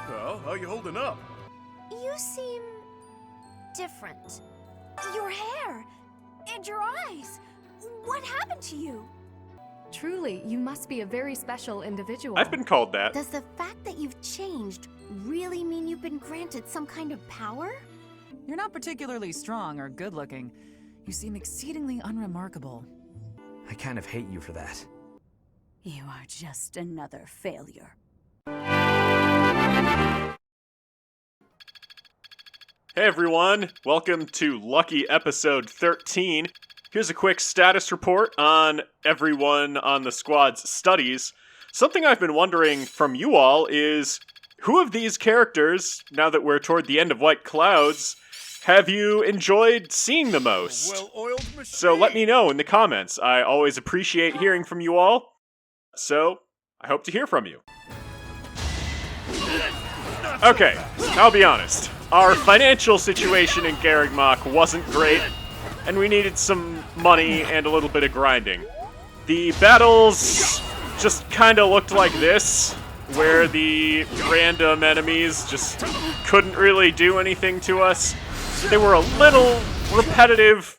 pal. How you holding up? You seem different. Your hair and your eyes. What happened to you? Truly, you must be a very special individual. I've been called that. Does the fact that you've changed really mean you've been granted some kind of power? You're not particularly strong or good-looking. You seem exceedingly unremarkable. I kind of hate you for that. You are just another failure. Hey everyone, welcome to Lucky Episode 13. Here's a quick status report on everyone on the squad's studies. Something I've been wondering from you all is, who of these characters, now that we're toward the end of White Clouds, have you enjoyed seeing the most? Well-oiled machine. So let me know in the comments. I always appreciate hearing from you all. So, I hope to hear from you. Okay, I'll be honest. Our financial situation in Garrigmach wasn't great, and we needed some money and a little bit of grinding. The battles just kinda looked like this, where the random enemies just couldn't really do anything to us. They were a little repetitive.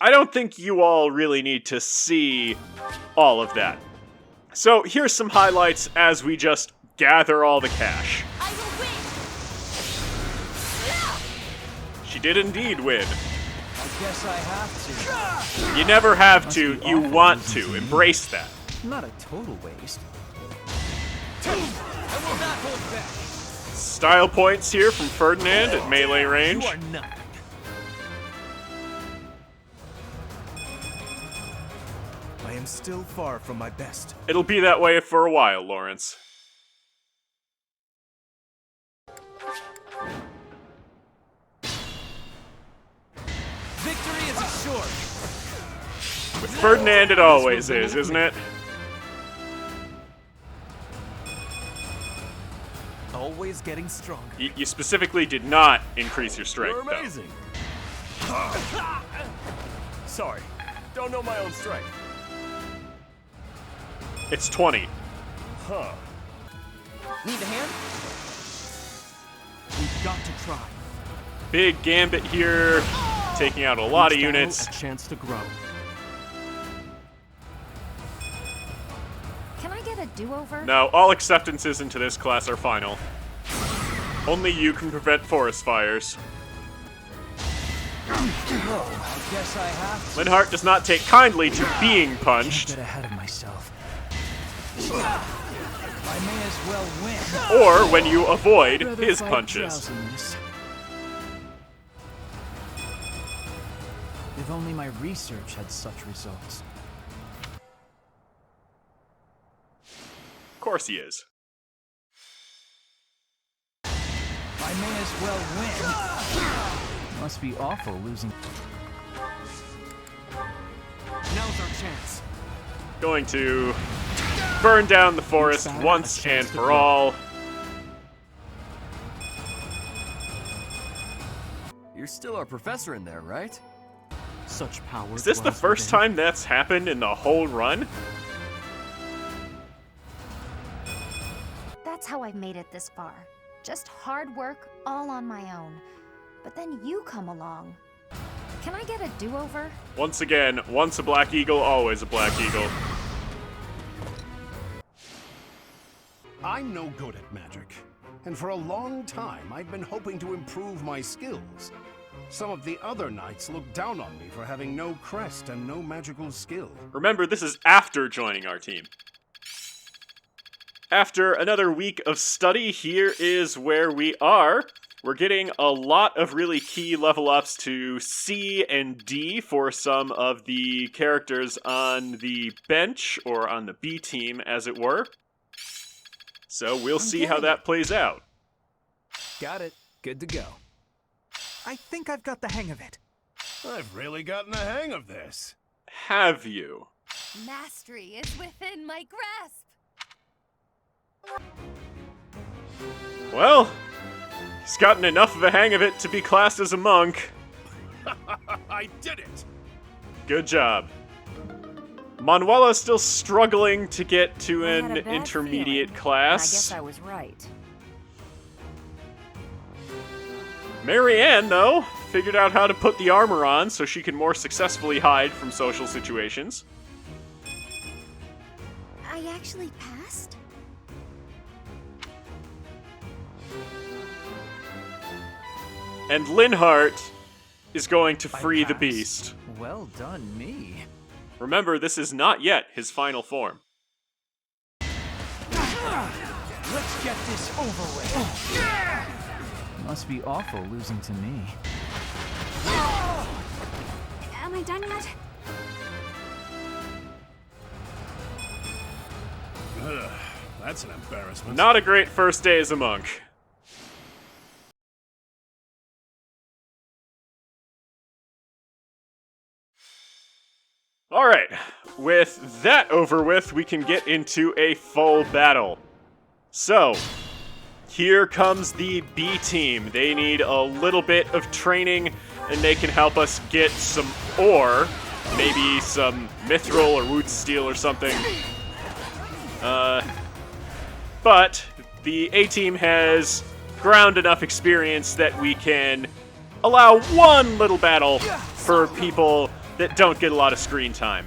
I don't think you all really need to see all of that. So here's some highlights as we just gather all the cash. I will win. She did indeed win. I guess I have to. You never have to, you want to. Embrace that. Not a total waste. I will not hold back. Style points here from Ferdinand at melee range. You are not. I am still far from my best. It'll be that way for a while, Lawrence. Victory is assured. With Ferdinand it always is, isn't it? Always getting stronger. You specifically did not increase your strength, You're amazing. Sorry, don't know my own strength. though. It's 20. Huh. Need a hand? We've got to try. Big gambit here, taking out a lot of units. A chance to grow. Can I get a do-over? No, all acceptances into this class are final. Only you can prevent forest fires. I guess I have to. Linhardt does not take kindly to being punched, Get ahead of myself. I may as well win. or when you avoid Rather his fight punches. drowsiness. If only my research had such results. Of course he is. I may as well win. Must be awful losing. Now's our chance. Going to burn down the forest once and for all. You're still our professor in there, right? Such power. Is this the first time that's happened in the whole run? That's how I've made it this far. Just hard work, all on my own. But then you come along. Can I get a do-over? Once again, once a Black Eagle, always a Black Eagle. I'm no good at magic, and for a long time I've been hoping to improve my skills. Some of the other knights look down on me for having no crest and no magical skill. Remember, this is after joining our team. After another week of study, here is where we are. We're getting a lot of really key level ups to C and D for some of the characters on the bench, or on the B team, as it were. So we'll see how that plays out. Got it. Good to go. I think I've got the hang of it. I've really gotten the hang of this. Have you? Mastery is within my grasp. Well, he's gotten enough of a hang of it to be classed as a monk. I did it! Good job. Manuela's still struggling to get to I had an a bad intermediate feeling, class. I guess I was right. Marianne, though, figured out how to put the armor on so she can more successfully hide from social situations. I actually passed? And Linhardt is going to free the passed. beast. Well done, me. Remember, this is not yet his final form. Let's get this over with. Must be awful losing to me. Am I done yet? Ugh, that's an embarrassment. Not a great first day as a monk. Alright, with that over with, we can get into a full battle. So, here comes the B team. They need a little bit of training, and they can help us get some ore. Maybe some mithril or wood steel or something. But the A team has ground enough experience that we can allow one little battle for people that don't get a lot of screen time.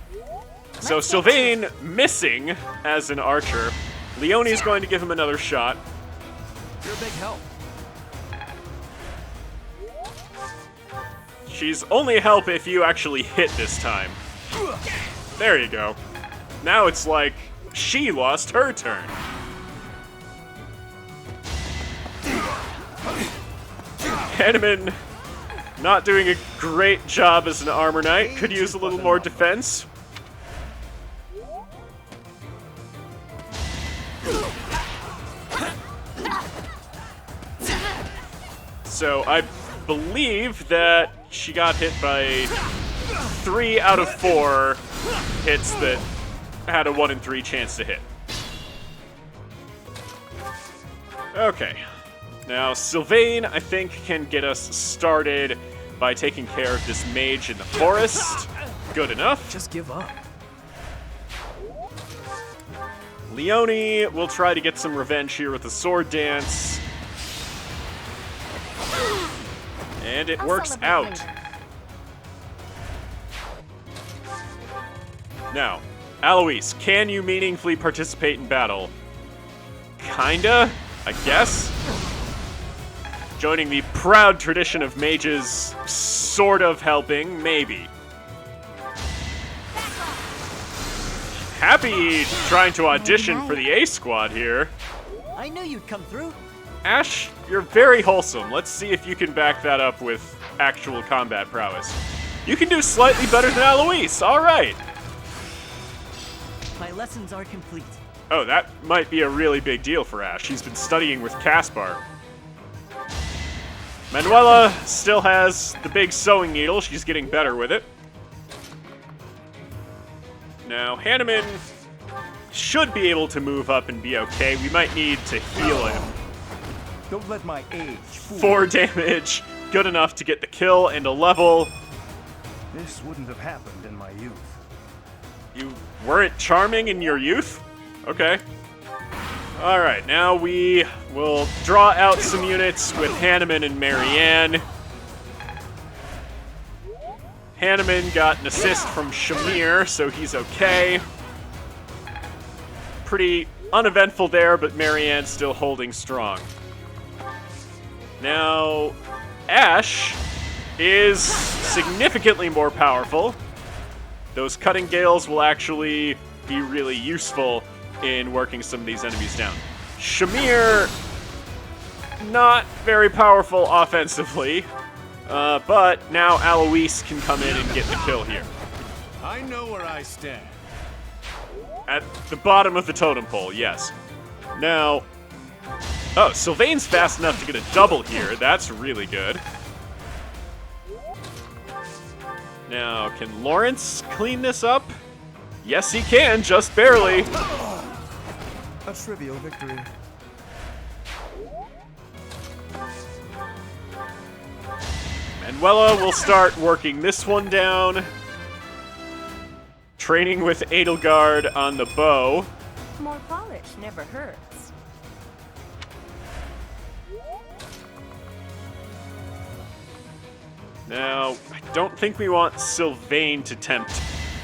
So Sylvain missing as an archer. Leonie's going to give him another shot. You're a big help. She's only help if you actually hit this time. There you go. Now it's like she lost her turn. Hanneman not doing a great job as an armor knight. Could use a little more defense. So I believe that she got hit by 3 out of 4 hits that had a 1 in 3 chance to hit. Okay. Now, Sylvain, I think, can get us started by taking care of this mage in the forest. Good enough. Just give up. Leonie will try to get some revenge here with the sword dance. And it works celebrate out. later. Now, Alois, can you meaningfully participate in battle? Kinda, I guess. Joining the proud tradition of mages, sort of helping, maybe. Happy trying to audition for the A squad here. I knew you'd come through. Ash, you're very wholesome. Let's see if you can back that up with actual combat prowess. You can do slightly better than Alois, alright. My lessons are complete. Oh, that might be a really big deal for Ash. He's been studying with Caspar. Manuela still has the big sewing needle. She's getting better with it. Now, Hanneman should be able to move up and be okay. We might need to heal him. Don't let my age fool 4 damage, good enough to get the kill and a level. This wouldn't have happened in my youth. You weren't charming in your youth? Okay. Alright, now we will draw out some units with Hanneman and Marianne. Hanneman got an assist from Shamir, so he's okay. Pretty uneventful there, but Marianne's still holding strong. Now, Ash is significantly more powerful. Those cutting gales will actually be really useful in working some of these enemies down. Shamir, not very powerful offensively, but now Alois can come in and get the kill here. I know where I stand. At the bottom of the totem pole, yes. Now, oh, Sylvain's fast enough to get a double here. That's really good. Now, can Lawrence clean this up? Yes, he can, just barely. A trivial victory. Manuela will start working this one down. Training with Edelgard on the bow. More polish never hurts. Now, I don't think we want Sylvain to tempt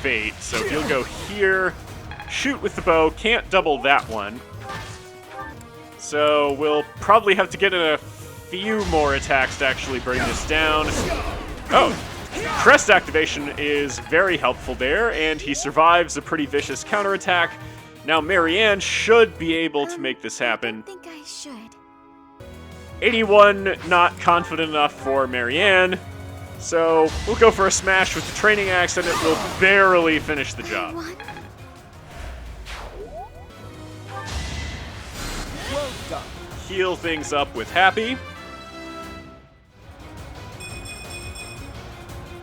fate, so he'll go here, shoot with the bow, can't double that one. So we'll probably have to get in a few more attacks to actually bring this down. Oh, crest activation is very helpful there, and he survives a pretty vicious counterattack. Now Marianne should be able to make this happen. I think I should. 81, not confident enough for Marianne. So we'll go for a smash with the training axe, and it will barely finish the job. Well done. Heal things up with Happy.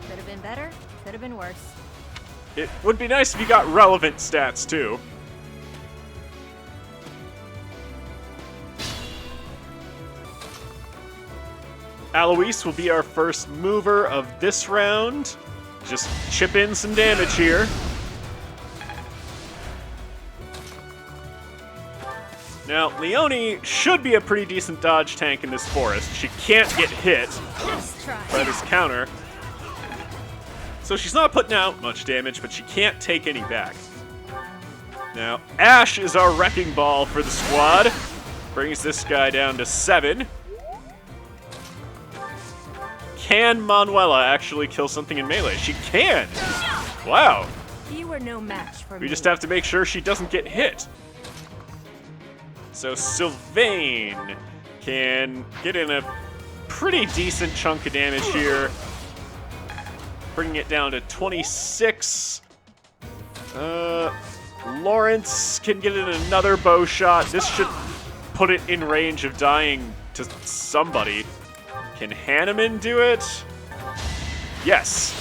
Could have been better, could have been worse. It would be nice if you got relevant stats, too. Alois will be our first mover of this round. Just chip in some damage here. Now, Leonie should be a pretty decent dodge tank in this forest. She can't get hit by this counter. So she's not putting out much damage, but she can't take any back. Now, Ash is our wrecking ball for the squad. Brings this guy down to 7. Can Manuela actually kill something in melee? She can! Wow. You were no match for me. We just have to make sure she doesn't get hit. So Sylvain can get in a pretty decent chunk of damage here. Bringing it down to 26. Lawrence can get in another bow shot. This should put it in range of dying to somebody. Can Hanneman do it? Yes.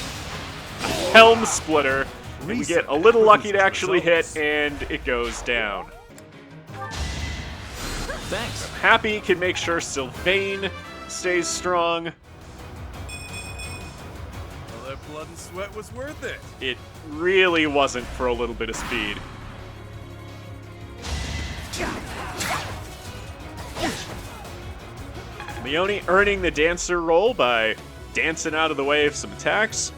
A Helm Splitter. And we get a little lucky to actually hit, and it goes down. Thanks. Happy can make sure Sylvain stays strong. Well, that blood and sweat was worth it. It really wasn't for a little bit of speed. Leonie earning the dancer role by dancing out of the way of some attacks.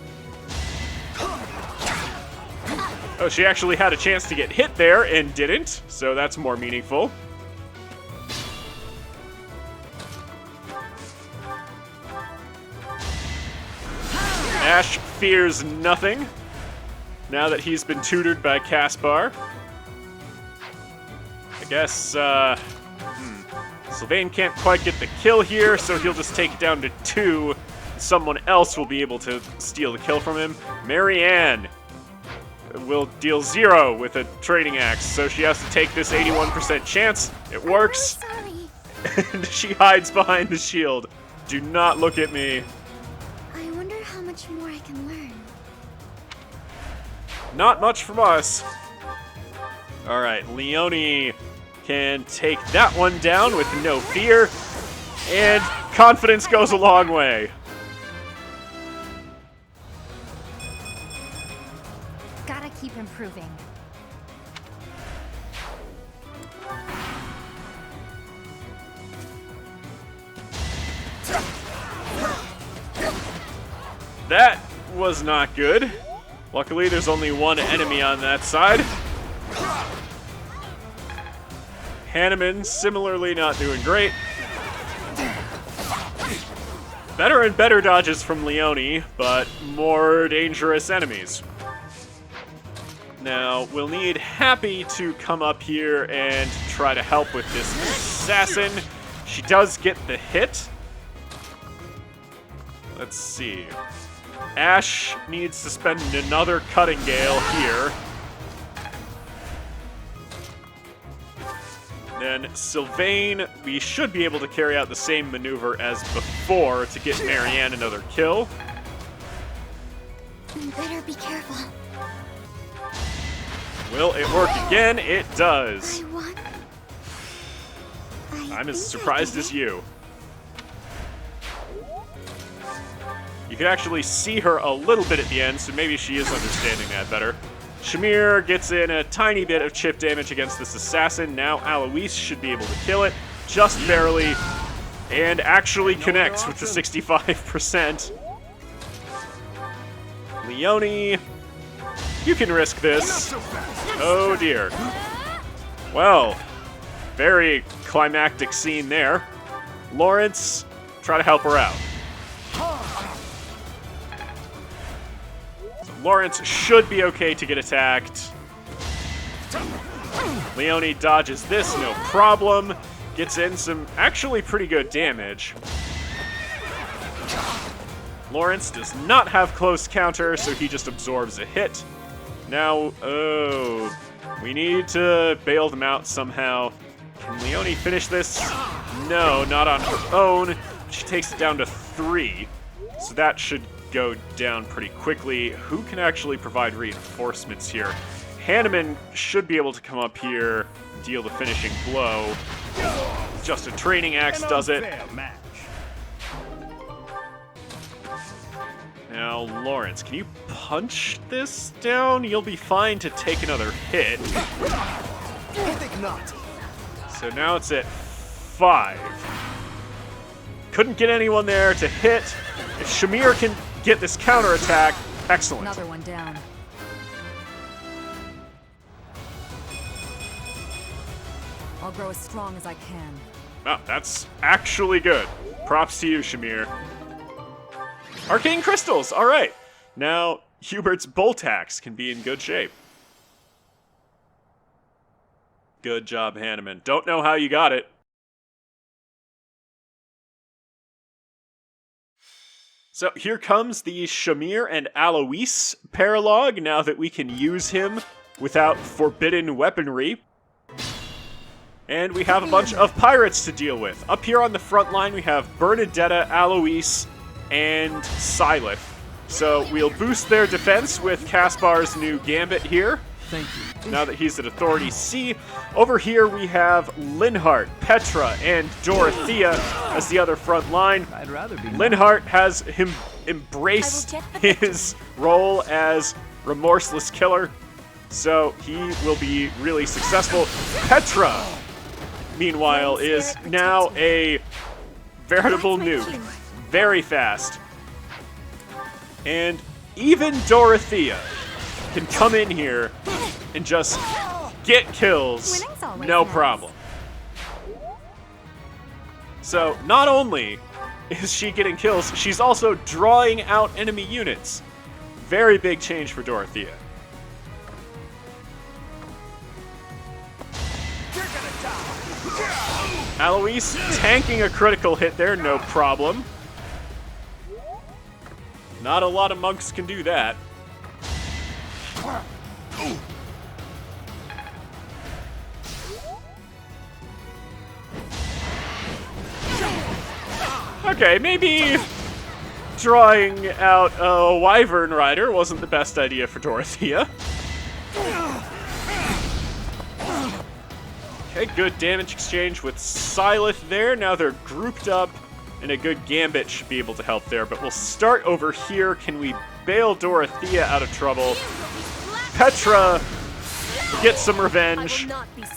Oh, she actually had a chance to get hit there and didn't, so that's more meaningful. Ash fears nothing now that he's been tutored by Caspar. I guess, Sylvain can't quite get the kill here, so he'll just take it down to 2. Someone else will be able to steal the kill from him. Marianne will deal 0 with a training axe, so she has to take this 81% chance. It works. Sorry. And she hides behind the shield. Do not look at me. I wonder how much more I can learn. Not much from us. Alright, Leonie can take that one down with no fear. And confidence goes a long way. Gotta keep improving. That was not good. Luckily, there's only one enemy on that side. Hanneman similarly not doing great. Better and better dodges from Leonie, but more dangerous enemies. Now, we'll need Happy to come up here and try to help with this assassin. She does get the hit. Let's see. Ash needs to spend another Cutting Gale here. Then Sylvain, we should be able to carry out the same maneuver as before to get Marianne another kill. Better be careful. Will it work again? It does. I won. I'm as surprised as you. You can actually see her a little bit at the end, so maybe she is understanding that better. Shamir gets in a tiny bit of chip damage against this assassin. Now Alois should be able to kill it, just barely, and actually connects with the 65%. Leone, you can risk this. Oh dear. Well, very climactic scene there. Lawrence, try to help her out. So Lawrence should be okay to get attacked. Leone dodges this, no problem. Gets in some actually pretty good damage. Lawrence does not have close counter, so he just absorbs a hit. Now, oh, we need to bail them out somehow. Can Leone finish this? No, not on her own. She takes it down to 3, so that should go down pretty quickly. Who can actually provide reinforcements here? Hanneman should be able to come up here, deal the finishing blow. Just a training axe does it. Now, Lawrence, can you punch this down? You'll be fine to take another hit. I think not. So now it's at 5. Couldn't get anyone there to hit. If Shamir can get this counterattack, excellent. Another one down. I'll grow as strong as I can. Oh, that's actually good. Props to you, Shamir. Arcane crystals, all right. Now, Hubert's bolt axe can be in good shape. Good job, Hanneman. Don't know how you got it. So here comes the Shamir and Alois paralogue, now that we can use him without forbidden weaponry. And we have a bunch of pirates to deal with. Up here on the front line, we have Bernadetta, Alois, and Silith. So we'll boost their defense with Caspar's new gambit here. Thank you. Now that he's at Authority C. Over here we have Linhardt, Petra, and Dorothea as the other front line. I'd rather be Linhardt has him embraced his role as remorseless killer, so he will be really successful. Petra, meanwhile, is now a veritable nuke. Very fast. And even Dorothea can come in here and just get kills, no problem. So not only is she getting kills, she's also drawing out enemy units. Very big change for Dorothea. Alois tanking a critical hit there, no problem. Not a lot of monks can do that. Okay, maybe drawing out a Wyvern Rider wasn't the best idea for Dorothea. Okay, good damage exchange with Silith there. Now they're grouped up, and a good gambit should be able to help there. But we'll start over here. Can we bail Dorothea out of trouble? Petra gets some revenge.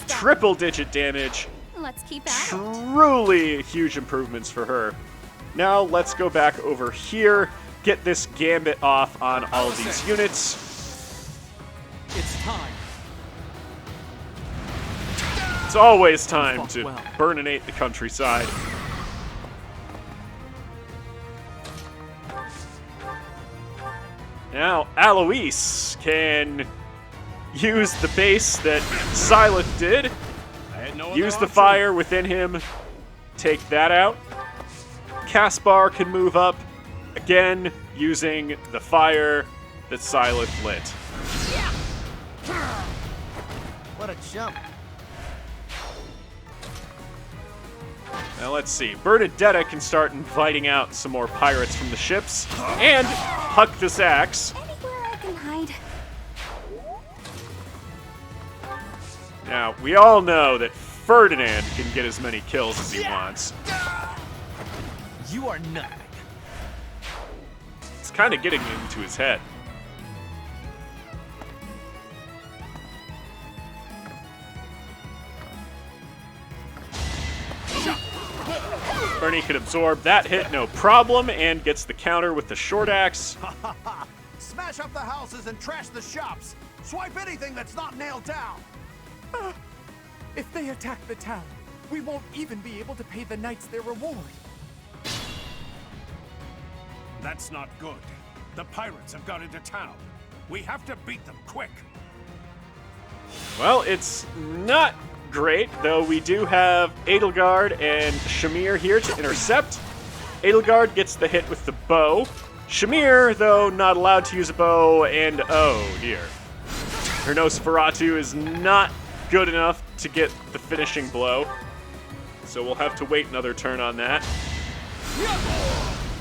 Triple-digit damage. Let's keep at it. Truly huge improvements for her. Now let's go back over here, get this gambit off on all of these units. It's time. It's always time to burninate the countryside. Now Alois can use the base that Silith did. Use the fire within him. Take that out. Caspar can move up. Again, using the fire that Silith lit. What a jump. Now let's see. Bernadetta can start inviting out some more pirates from the ships. And huck this axe. Anywhere I can hide. Now, we all know that Ferdinand can get as many kills as he wants. You are nothing. It's kind of getting into his head. Bernie can absorb that hit, no problem, and gets the counter with the short axe. Smash up the houses and trash the shops. Swipe anything that's not nailed down. If they attack the town, we won't even be able to pay the knights their reward. That's not good. The pirates have got into town. We have to beat them quick. Well, it's not great, though we do have Edelgard and Shamir here to intercept. Edelgard gets the hit with the bow. Shamir, though, not allowed to use a bow, and oh dear. Her Nosferatu is not good enough to get the finishing blow. So we'll have to wait another turn on that.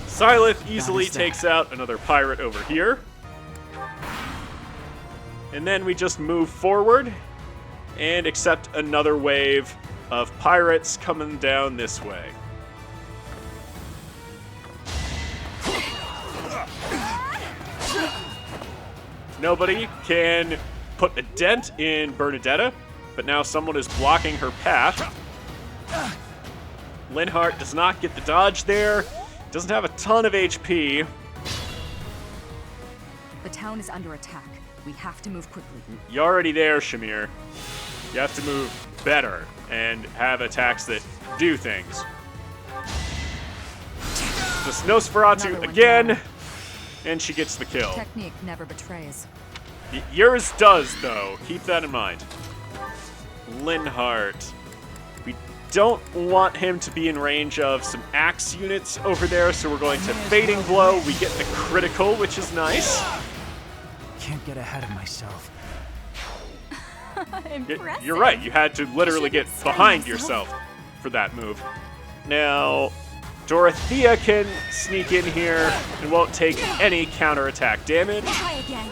Syleth easily takes out another pirate over here. And then we just move forward and accept another wave of pirates coming down this way. Nobody can put a dent in Bernadetta, but now someone is blocking her path. Linhardt does not get the dodge there. Doesn't have a ton of HP. The town is under attack. We have to move quickly. You're already there, Shamir. You have to move better and have attacks that do things. This Nosferatu again, and she gets the kill. Technique never betrays. Yours does, though. Keep that in mind. Linhardt. We don't want him to be in range of some axe units over there, so we're going to Fading Blow. We get the critical, which is nice. Can't get ahead of myself. Impressive. You're right. You had to literally get behind yourself for that move. Now, Dorothea can sneak in here and won't take any counterattack damage. Try again.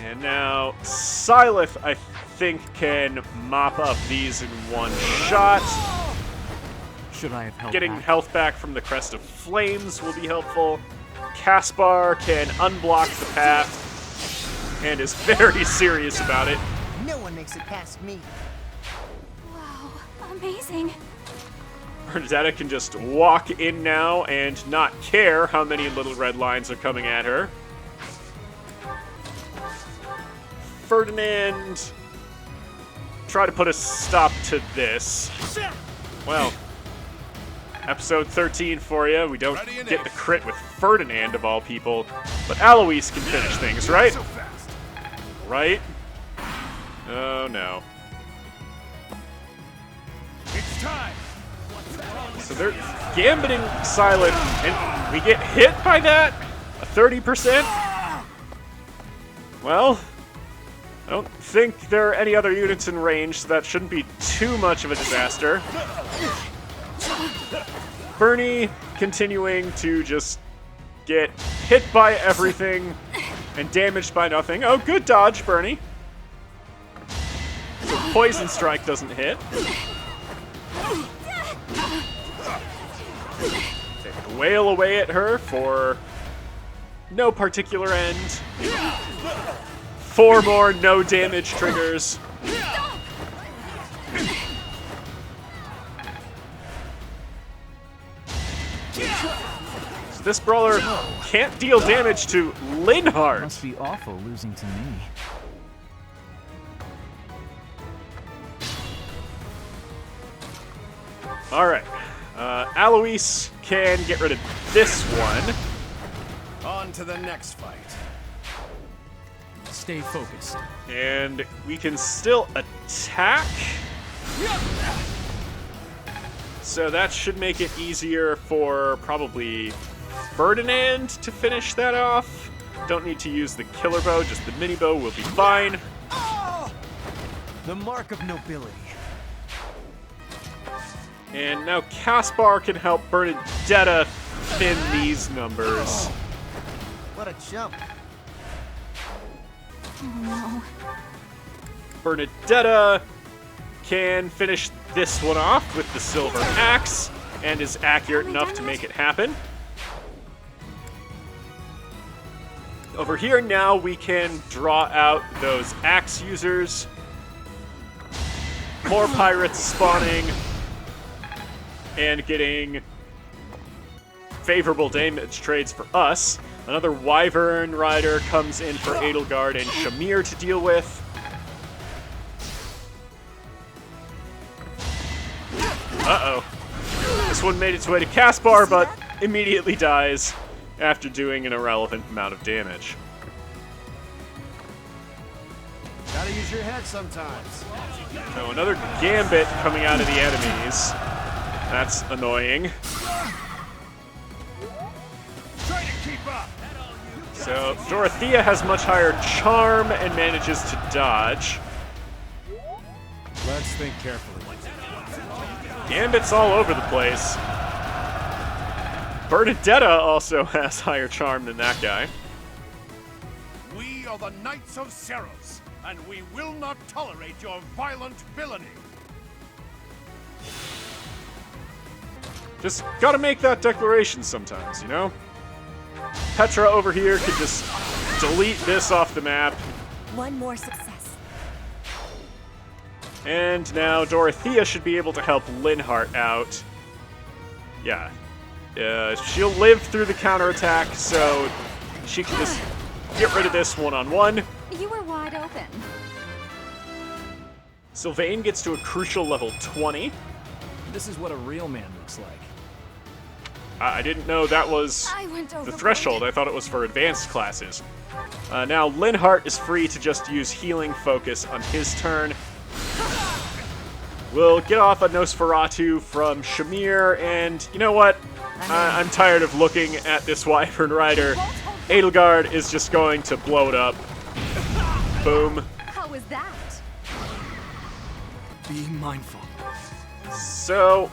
And now Syleth, I think, can mop up these in one shot. Should I have helped? Getting health back from the Crest of Flames will be helpful. Caspar can unblock the path and is very serious about it. No one makes it past me. Wow, amazing. Bernadetta can just walk in now and not care how many little red lines are coming at her. Ferdinand, try to put a stop to this. Well, episode 13 for you. We don't get the crit with Ferdinand, of all people, but Alois can finish things, right? Right? Oh, no. It's time. So they're gambiting Silent, and we get hit by that? A 30%? Well, I don't think there are any other units in range, so that shouldn't be too much of a disaster. Bernie continuing to just get hit by everything and damaged by nothing. Oh, good dodge, Bernie. So Poison Strike doesn't hit. They wail away at her for no particular end. 4 more no damage triggers. So this brawler can't deal damage to Linhardt. Must be awful losing to me. All right. Alois can get rid of this one. On to the next fight. Stay focused. And we can still attack. So that should make it easier for probably Ferdinand to finish that off. Don't need to use the killer bow, just the mini bow will be fine. The mark of nobility. And now Caspar can help Bernadetta thin these numbers. What a jump. Oh, Bernadetta can finish this one off with the silver axe and is accurate enough to make it happen. Over here now we can draw out those axe users. more pirates spawning and getting favorable damage trades for us. Another Wyvern Rider comes in for Edelgard and Shamir to deal with. Uh-oh. This one made its way to Caspar, but immediately dies after doing an irrelevant amount of damage. Gotta use your head sometimes. Oh, another Gambit coming out of the enemies. That's annoying. Try to keep up. So, Dorothea has much higher charm and manages to dodge. Let's think carefully. Gambit's all over the place. Bernadetta also has higher charm than that guy. We are the Knights of Seros, and we will not tolerate your violent villainy. Just gotta make that declaration sometimes, you know? Petra over here could just delete this off the map. One more success. And now Dorothea should be able to help Linhardt out. Yeah. She'll live through the counterattack, so she can just get rid of this one-on-one. You were wide open. Sylvain gets to a crucial level 20. This is what a real man looks like. I didn't know that was I went the overboard. threshold. I thought it was for advanced classes. Now Linhardt is free to just use healing focus on his turn. We'll get off a Nosferatu from Shamir, and you know what? I'm tired of looking at this Wyvern Rider. Edelgard is just going to blow it up. Boom. How was that? Be mindful. So,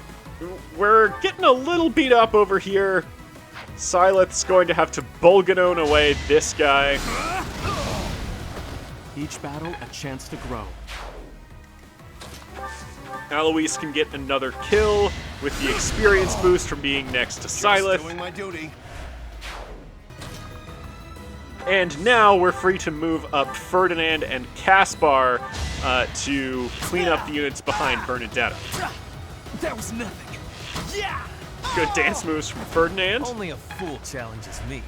we're getting a little beat up over here. Sileth's going to have to Bolganone away this guy. Each battle, a chance to grow. Alois can get another kill with the experience boost from being next to Sileth. Doing my duty. And now we're free to move up Ferdinand and Caspar to clean up the units behind Bernadetta. That was nothing. Yeah! Good dance moves from Ferdinand. Only a fool challenges me.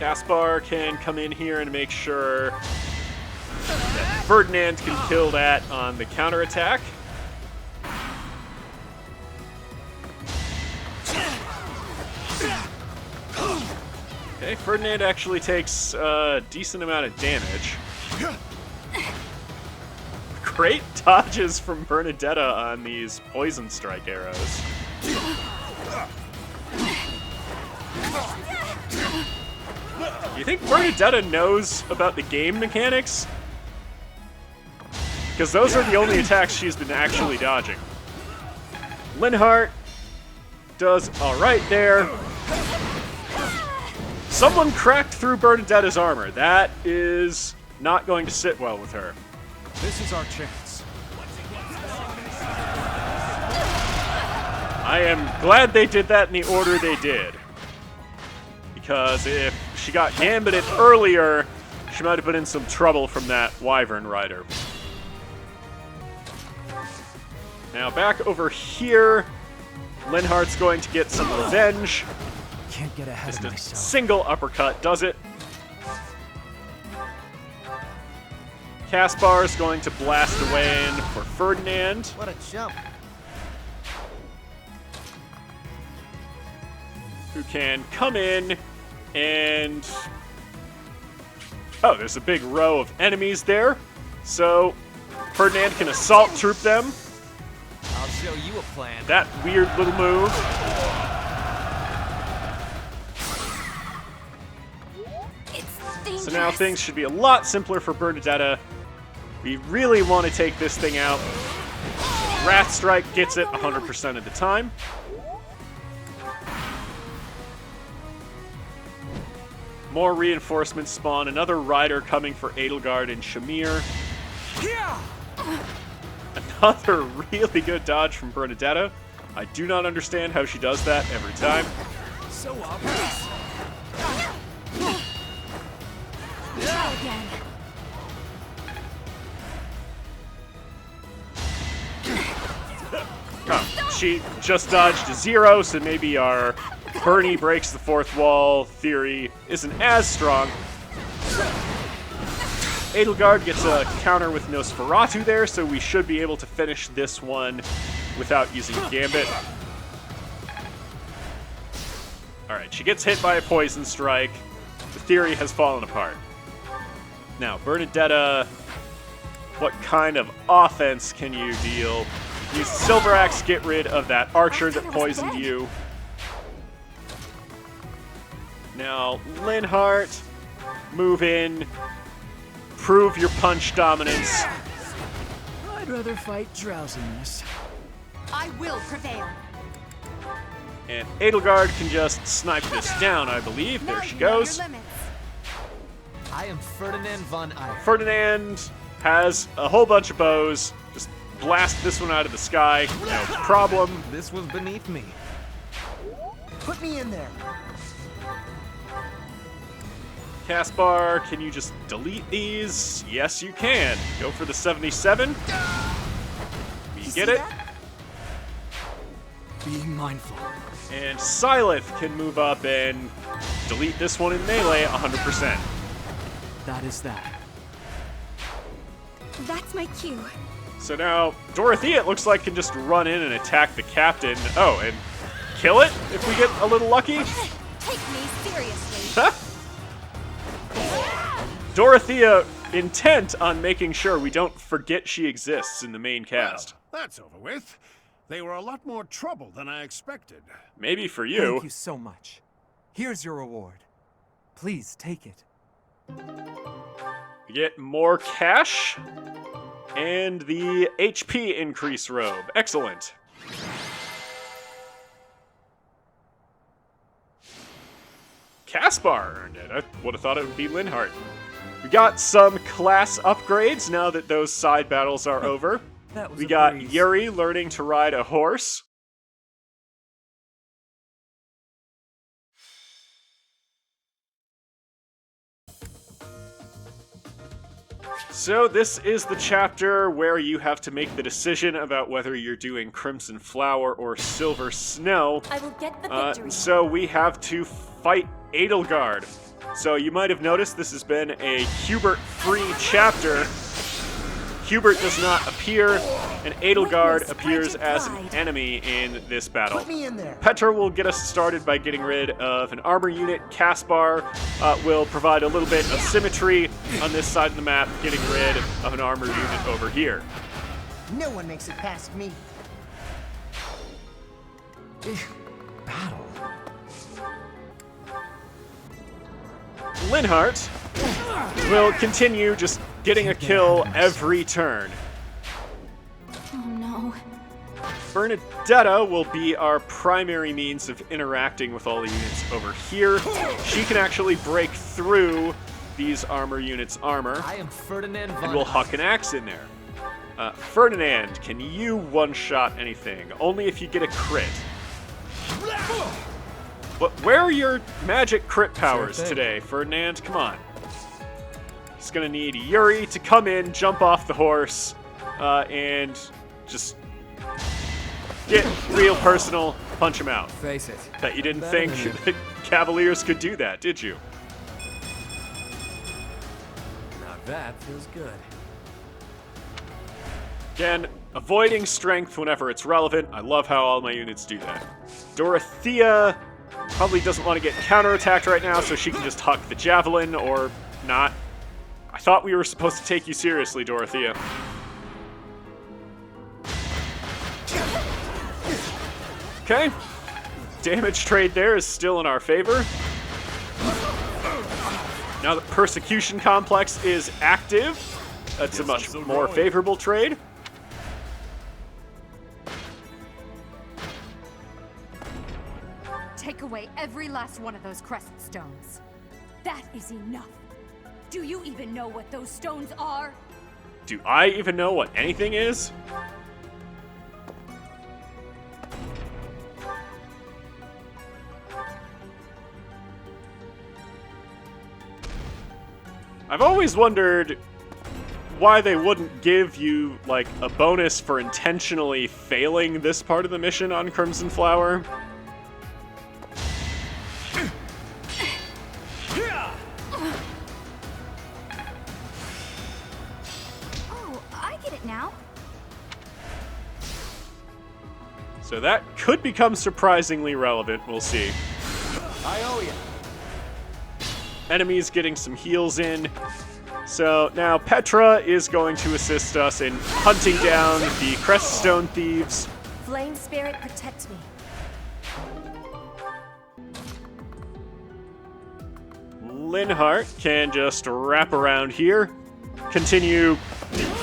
Caspar can come in here and make sure that Ferdinand can kill that on the counterattack. Okay, Ferdinand actually takes a decent amount of damage. Great dodges from Bernadetta on these poison strike arrows. You think Bernadetta knows about the game mechanics? Because those are the only attacks she's been actually dodging. Linhardt does alright there. Someone cracked through Bernadetta's armor. That is not going to sit well with her. This is our chance. I am glad they did that in the order they did. Because if she got gambited earlier, she might have been in some trouble from that Wyvern Rider. Now back over here, Linhardt's going to get some revenge. Can't get ahead Just of a myself. single uppercut does it. Caspar's going to blast away in for Ferdinand. What a jump. Who can come in and... Oh, there's a big row of enemies there. So Ferdinand can assault troop them. I'll show you a plan. That weird little move. So now things should be a lot simpler for Bernadetta. We really want to take this thing out. Wrath Strike gets it 100% of the time. More reinforcements spawn. Another rider coming for Edelgard and Shamir. Another really good dodge from Bernadetta. I do not understand how she does that every time. So obvious. she just dodged a 0, so maybe our Bernie breaks the fourth wall theory isn't as strong. Edelgard gets a counter with Nosferatu there, so we should be able to finish this one without using Gambit. Alright, she gets hit by a poison strike. The theory has fallen apart. Now, Bernadetta, what kind of offense can you deal? Use Silver Axe, get rid of that archer that poisoned you. Now, Linhardt, move in, prove your punch dominance. I'd rather fight drowsiness. I will prevail. And Edelgard can just snipe this down, I believe. There she goes. I am Ferdinand von Eyre. Ferdinand has a whole bunch of bows. Just blast this one out of the sky. No problem. This was beneath me. Put me in there. Caspar, can you just delete these? Yes, you can. Go for the 77. You get it? Being mindful. And Syleth can move up and delete this one in melee 100%. That is that. That's my cue. So now, Dorothea, it looks like, can just run in and attack the captain. Oh, and kill it if we get a little lucky? Take me seriously. Dorothea, intent on making sure we don't forget she exists in the main cast. Well, that's over with. They were a lot more trouble than I expected. Maybe for you. Thank you so much. Here's your reward. Please take it. We get more cash and the HP increase robe. Excellent. Caspar earned it. I would have thought it would be Linhardt. We got some class upgrades now that those side battles are over. We got Yuri learning to ride a horse. So this is the chapter where you have to make the decision about whether you're doing Crimson Flower or Silver Snow. I will get the victory. So we have to fight Edelgard. So you might have noticed this has been a Hubert-free chapter. Hubert does not appear, and Edelgard appears as an enemy in this battle. Put me in there. Petra will get us started by getting rid of an armor unit. Caspar will provide a little bit of symmetry on this side of the map, getting rid of an armor unit over here. No one makes it past me. Battle. Linhardt will continue just getting a kill every turn. Oh no. Bernadetta will be our primary means of interacting with all the units over here. She can actually break through these armor units' armor. I am Ferdinand von And we'll huck an axe in there. Ferdinand, can you one-shot anything? Only if you get a crit. But where are your magic crit powers today, Ferdinand? Come on. He's gonna need Yuri to come in, jump off the horse, and just get real personal, punch him out. Face it. Bet you didn't think that Cavaliers could do that, did you? Now that feels good. Again, avoiding strength whenever it's relevant. I love how all my units do that. Dorothea probably doesn't want to get counterattacked right now, so she can just huck the javelin, or not. I thought we were supposed to take you seriously, Dorothea. Okay. Damage trade there is still in our favor. Now that Persecution Complex is active, that's a much more favorable trade. Take away every last one of those crescent stones. That is enough. Do you even know what those stones are? Do I even know what anything is? I've always wondered why they wouldn't give you, like, a bonus for intentionally failing this part of the mission on Crimson Flower. Oh, I get it now. So that could become surprisingly relevant, we'll see. I owe you. Enemies getting some heals in. So now Petra is going to assist us in hunting down the Creststone Thieves. Flame Spirit, protect me. Linhardt can just wrap around here, continue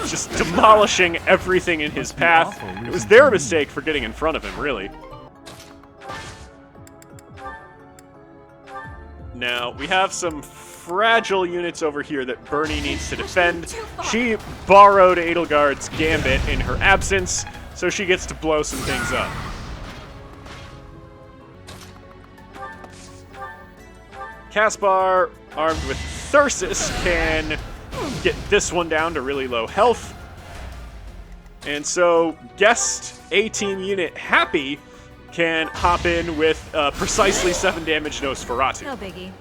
just demolishing everything in his path. It was their mistake for getting in front of him, really. Now, we have some fragile units over here that Bernie needs to defend. She borrowed Edelgard's Gambit in her absence, so she gets to blow some things up. Caspar, armed with Thyrsus, can get this one down to really low health. And so guest A-team unit Happy can hop in with precisely 7 damage Nosferatu. No biggie.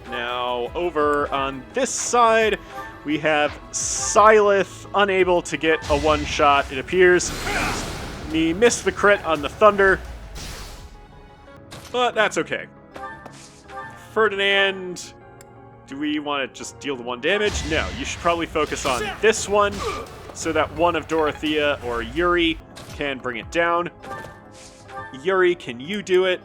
Now, over on this side, we have Silith unable to get a one-shot, it appears. He missed the crit on the Thunder, but that's okay. Ferdinand, do we want to just deal the 1 damage? No, you should probably focus on this one, so that one of Dorothea or Yuri can bring it down. Yuri, can you do it?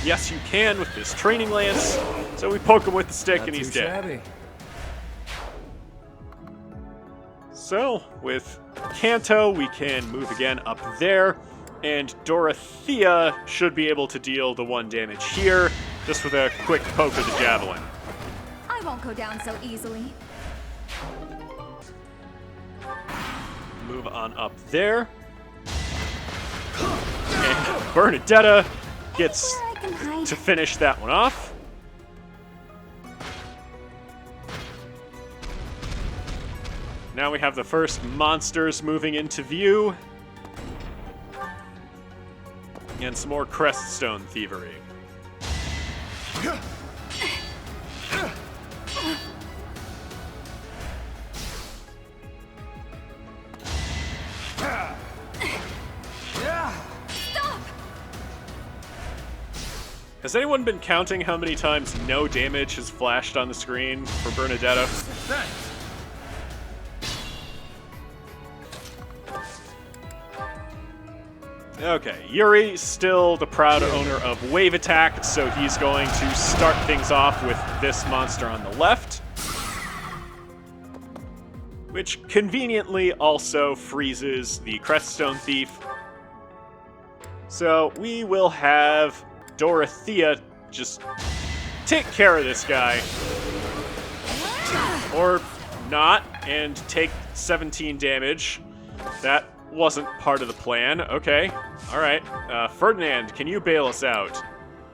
Yes, you can with this training lance. So we poke him with the stick and he's dead. Shabby. So with Kanto, we can move again up there. And Dorothea should be able to deal the 1 damage here, just with a quick poke of the javelin. I won't go down so easily. Move on up there. And Bernadetta gets to finish that one off. Now we have the first monsters moving into view. And some more Creststone thievery. Has anyone been counting how many times no damage has flashed on the screen for Bernadetta? Okay, Yuri, still the proud owner of Wave Attack, so he's going to start things off with this monster on the left. Which conveniently also freezes the Creststone Thief. So we will have Dorothea just take care of this guy. Or not, and take 17 damage. That wasn't part of the plan. Okay, alright. Ferdinand, can you bail us out?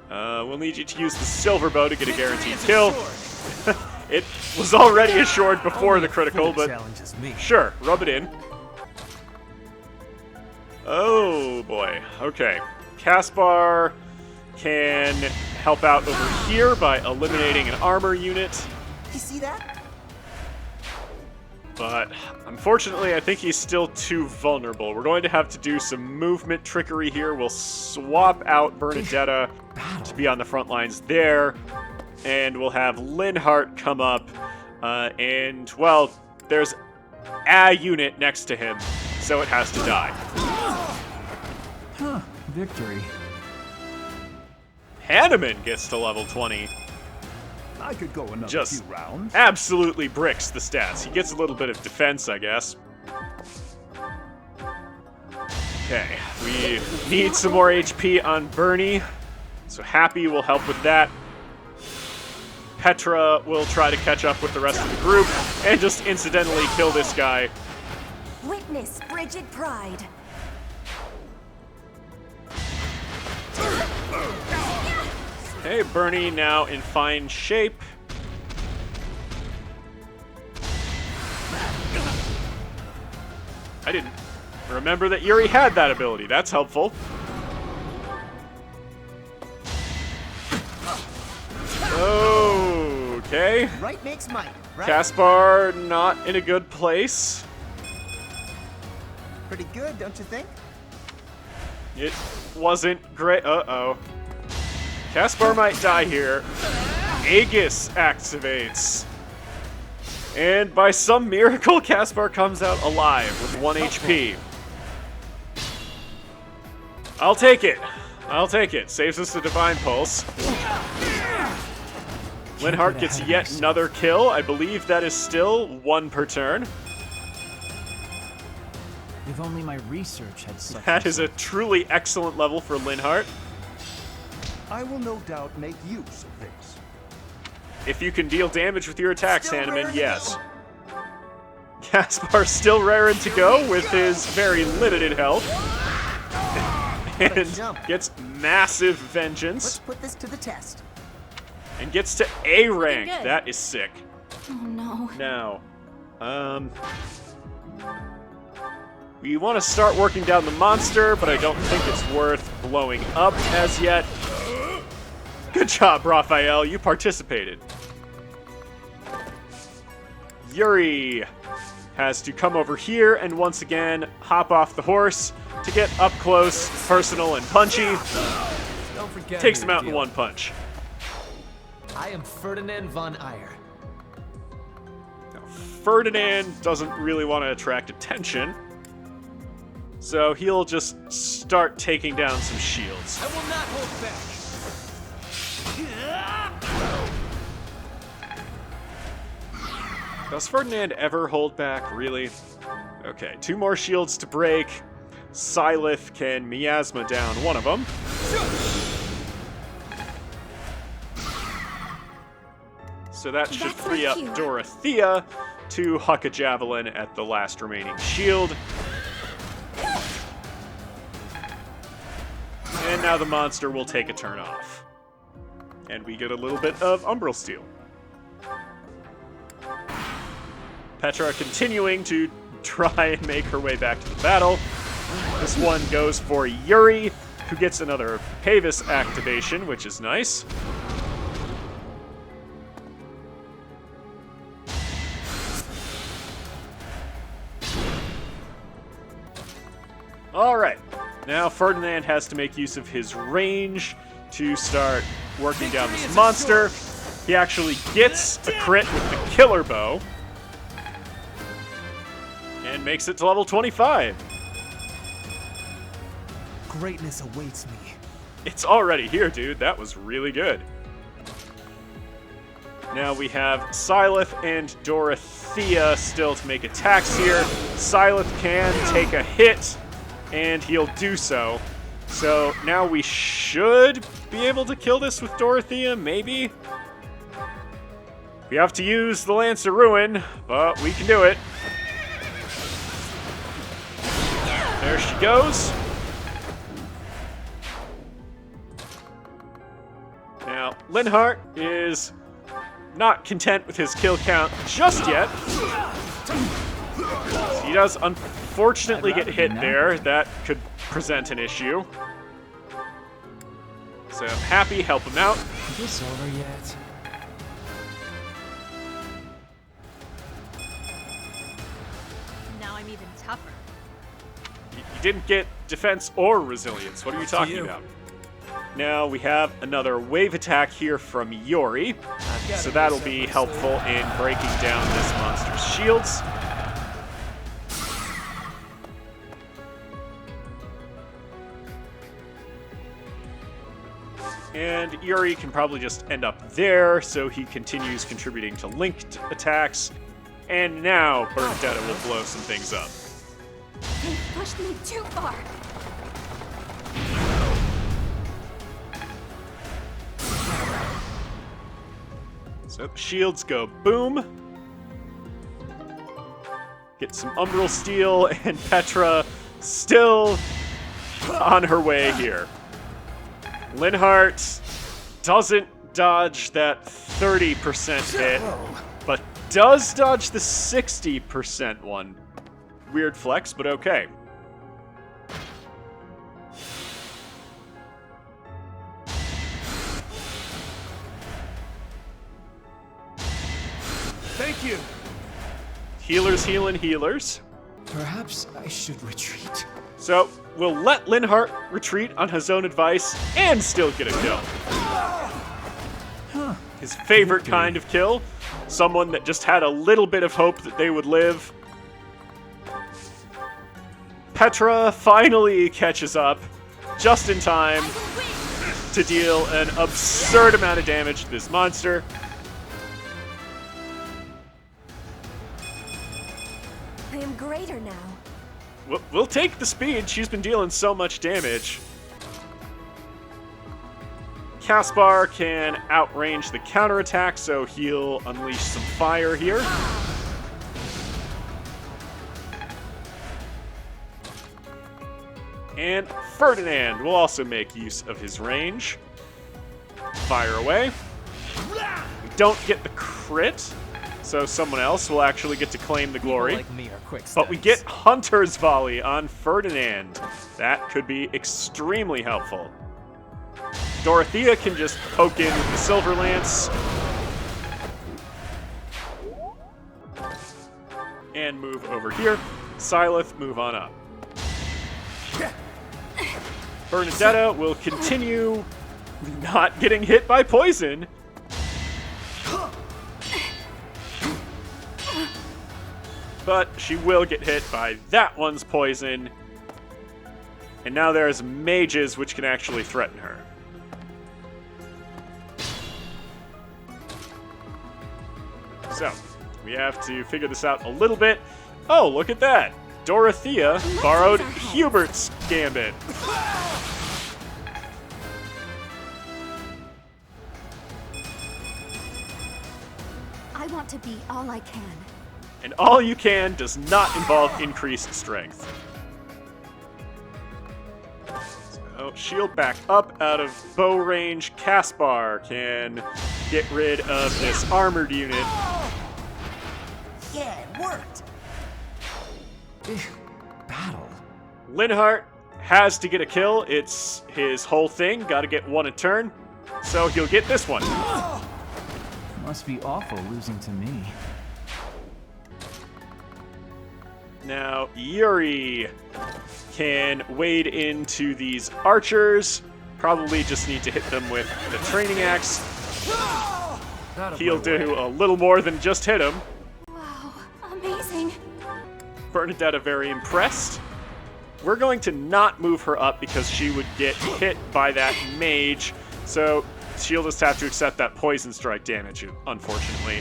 We'll need you to use the silver bow to get a guaranteed kill. It was already assured before the critical, but sure, rub it in. Oh boy, okay. Caspar can help out over here by eliminating an armor unit. You see that? But unfortunately, I think he's still too vulnerable. We're going to have to do some movement trickery here. We'll swap out Bernadetta to be on the front lines there. And we'll have Linhardt come up. And, well, there's a unit next to him, so it has to die. Huh, victory. Hanneman gets to level 20. I could go another Just few rounds. absolutely bricks the stats. He gets a little bit of defense, I guess. Okay, we need some more HP on Bernie, so Happy will help with that. Petra will try to catch up with the rest of the group and just incidentally kill this guy. Witness frigid pride. Okay, Bernie now in fine shape. I didn't remember that Yuri had that ability. That's helpful. Okay. Right makes might, right? Caspar not in a good place. Pretty good, don't you think? It wasn't great. Uh-oh. Caspar might die here. Aegis activates. And by some miracle, Caspar comes out alive with 1 HP. I'll take it. I'll take it. Saves us the Divine Pulse. Linhardt gets yet another kill. I believe that is still 1 per turn. If only my research had such. That is a truly excellent level for Linhardt. I will no doubt make use of this. If you can deal damage with your attacks, Still Hanneman, raring to yes. Caspar's still raring to go with his very limited health. And gets massive vengeance. Let's put this to the test. And gets to A rank. good. That is sick. Oh no. Now, we want to start working down the monster, but I don't think it's worth blowing up as yet. Good job, Raphael. You participated. Yuri has to come over here and once again hop off the horse to get up close, personal, and punchy. Don't forget Takes him out in 1 punch. I am Ferdinand von Eyre. Now, Ferdinand doesn't really want to attract attention, so he'll just start taking down some shields. I will not hold back. Does Ferdinand ever hold back, really? Okay, 2 more shields to break. Sylith can miasma down one of them. So that should That's free my up cue. Dorothea to huck a javelin at the last remaining shield. And now the monster will take a turn off. And we get a little bit of Umbral Steel. Petra continuing to try and make her way back to the battle. This one goes for Yuri, who gets another Pavis activation, which is nice. Alright, now Ferdinand has to make use of his range to start working down this monster. He actually gets a crit with the killer bow. And makes it to level 25. Greatness awaits me. It's already here, dude. That was really good. Now we have Sylith and Dorothea still to make attacks here. Sylith can take a hit, and he'll do so. So now we should be able to kill this with Dorothea, maybe? We have to use the Lance of Ruin, but we can do it. There she goes. Now, Linhardt is not content with his kill count just yet. He does unfortunately get hit there. That could present an issue. So I'm happy, help him out. Is this over yet? Now I'm even tougher. You didn't get defense or resilience. What are you talking about? Now we have another wave attack here from Yuri. So that'll be helpful in breaking down this monster's shields. And Yuri can probably just end up there, so he continues contributing to linked attacks. And now Bernadetta will blow some things up. They pushed me too far. So the shields go boom. Get some Umbral Steel, and Petra still on her way here. Linhardt doesn't dodge that 30% hit, but does dodge the 60% one. Weird flex, but okay. Thank you. Healers healing healers. Perhaps I should retreat. So, we'll let Linhardt retreat on his own advice and still get a kill. His favorite kind of kill. Someone that just had a little bit of hope that they would live. Petra finally catches up just in time to deal an absurd amount of damage to this monster. I am greater now. We'll take the speed. She's been dealing so much damage. Caspar can outrange the counterattack, so he'll unleash some fire here. And Ferdinand will also make use of his range. Fire away. We don't get the crit, so someone else will actually get to claim the glory. Like me are quick But we get Hunter's Volley on Ferdinand. That could be extremely helpful. Dorothea can just poke in with the Silver Lance. And move over here. Syleth, move on up. Bernadetta will continue not getting hit by poison. But she will get hit by that one's poison. And now there's mages which can actually threaten her. So, we have to figure this out a little bit. Oh, look at that! Dorothea borrowed Hubert's gambit. I want to be all I can. And all you can does not involve increased strength. So, shield back up out of bow range. Caspar can get rid of this armored unit. Yeah, it worked. Battle. Linhardt has to get a kill. It's his whole thing. Gotta get one a turn. So he'll get this one. Must be awful losing to me. Now, Yuri can wade into these archers. Probably just need to hit them with the training axe. He'll do a little more than just hit him. Wow, amazing. Bernadetta very impressed. We're going to not move her up because she would get hit by that mage. So she'll just have to accept that poison strike damage, unfortunately.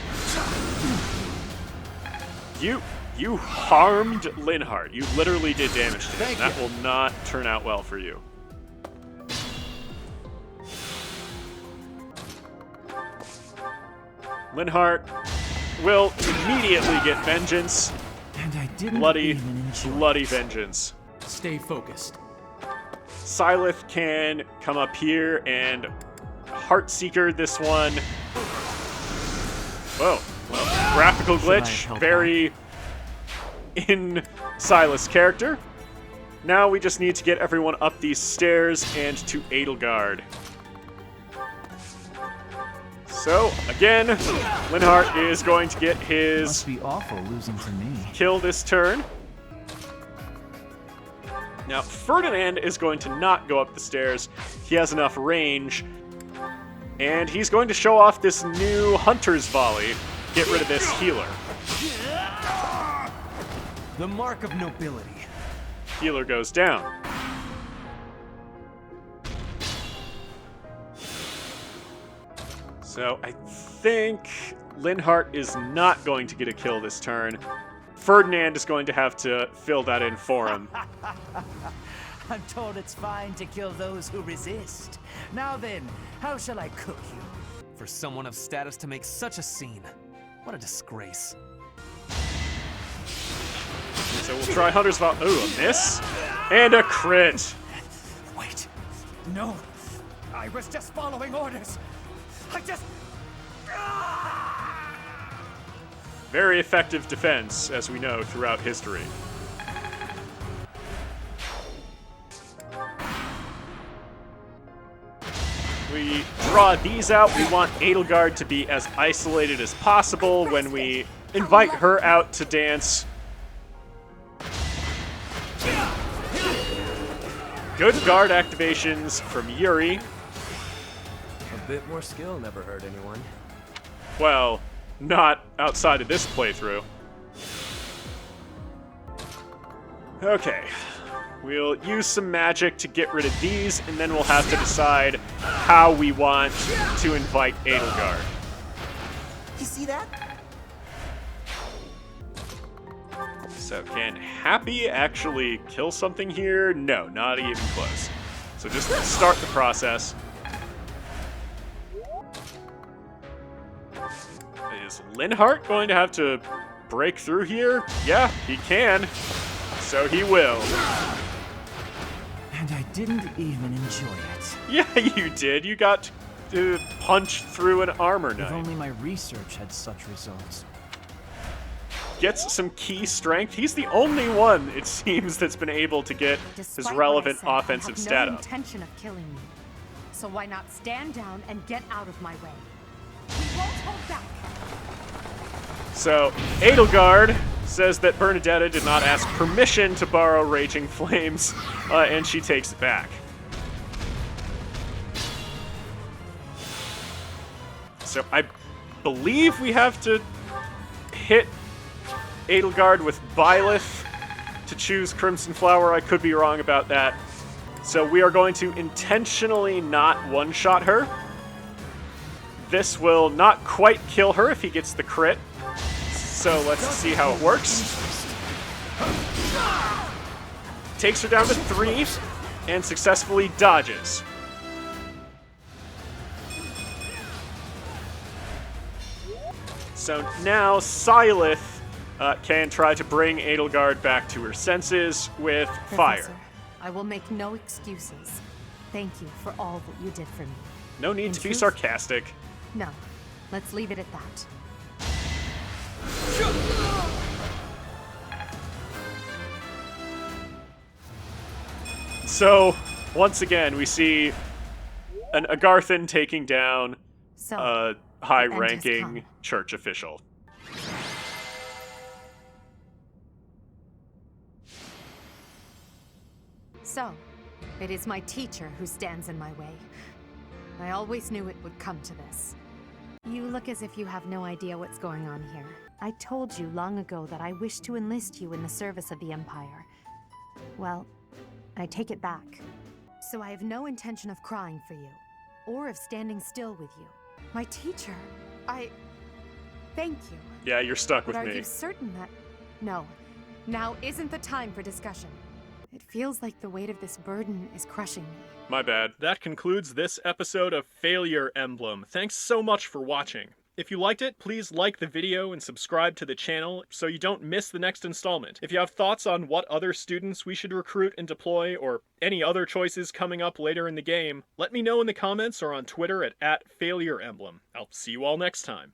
You harmed Linhardt. You literally did damage to him. That will not turn out well for you. Linhardt will immediately get vengeance. And I didn't Bloody vengeance. Stay focused. Syleth can come up here and Heartseeker this one. Whoa. Well, graphical glitch. Very in Silas' character. Now we just need to get everyone up these stairs and to Edelgard. So, again, Linhardt is going to get his Must be awful losing to me. kill this turn. Now, Ferdinand is going to not go up the stairs. He has enough range. And he's going to show off this new Hunter's Volley. Get rid of this healer. The mark of nobility. Healer goes down. So I think Linhardt is not going to get a kill this turn. Ferdinand is going to have to fill that in for him. I'm told it's fine to kill those who resist. Now then, how shall I cook you? For someone of status to make such a scene. What a disgrace. So we'll try Hunter's Volley. Ooh, a miss. And a crit. Wait. No. I was just following orders. I just... Very effective defense, as we know throughout history. We draw these out. We want Edelgard to be as isolated as possible when we invite her out to dance. Good guard activations from Yuri. A bit more skill never hurt anyone. Well, not outside of this playthrough. Okay. We'll use some magic to get rid of these, and then we'll have to decide how we want to invite Edelgard. You see that? So can Happy actually kill something here? No, not even close. So just start the process. Is Linhardt going to have to break through here? Yeah, he can. So he will. And I didn't even enjoy it. Yeah, you did. You got to punch through an armor knight. If only my research had such results. Gets some key strength. He's the only one, it seems, that's been able to get his relevant offensive stat up. I have no intention of killing you. So why not stand down and get out of my way? We won't hold back. So, Edelgard says that Bernadetta did not ask permission to borrow Raging Flames, and she takes it back. So I believe we have to hit Edelgard with Byleth to choose Crimson Flower. I could be wrong about that. So we are going to intentionally not one-shot her. This will not quite kill her if he gets the crit. So let's see how it works. Takes her down to 3 and successfully dodges. So now Syleth can try to bring Edelgard back to her senses with fire. Professor, I will make no excuses. Thank you for all that you did for me. No need to be sarcastic. No, let's leave it at that. So, once again, we see an Agarthan taking down a high-ranking church official. So, it is my teacher who stands in my way. I always knew it would come to this. You look as if you have no idea what's going on here. I told you long ago that I wish to enlist you in the service of the Empire. Well, I take it back. So I have no intention of crying for you, or of standing still with you. My teacher, thank you. Yeah, you're stuck with But me. are you certain that... No, now isn't the time for discussion. It feels like the weight of this burden is crushing me. My bad. That concludes this episode of Fire Emblem. Thanks so much for watching. If you liked it, please like the video and subscribe to the channel so you don't miss the next installment. If you have thoughts on what other students we should recruit and deploy, or any other choices coming up later in the game, let me know in the comments or on Twitter at @FailureEmblem. I'll see you all next time.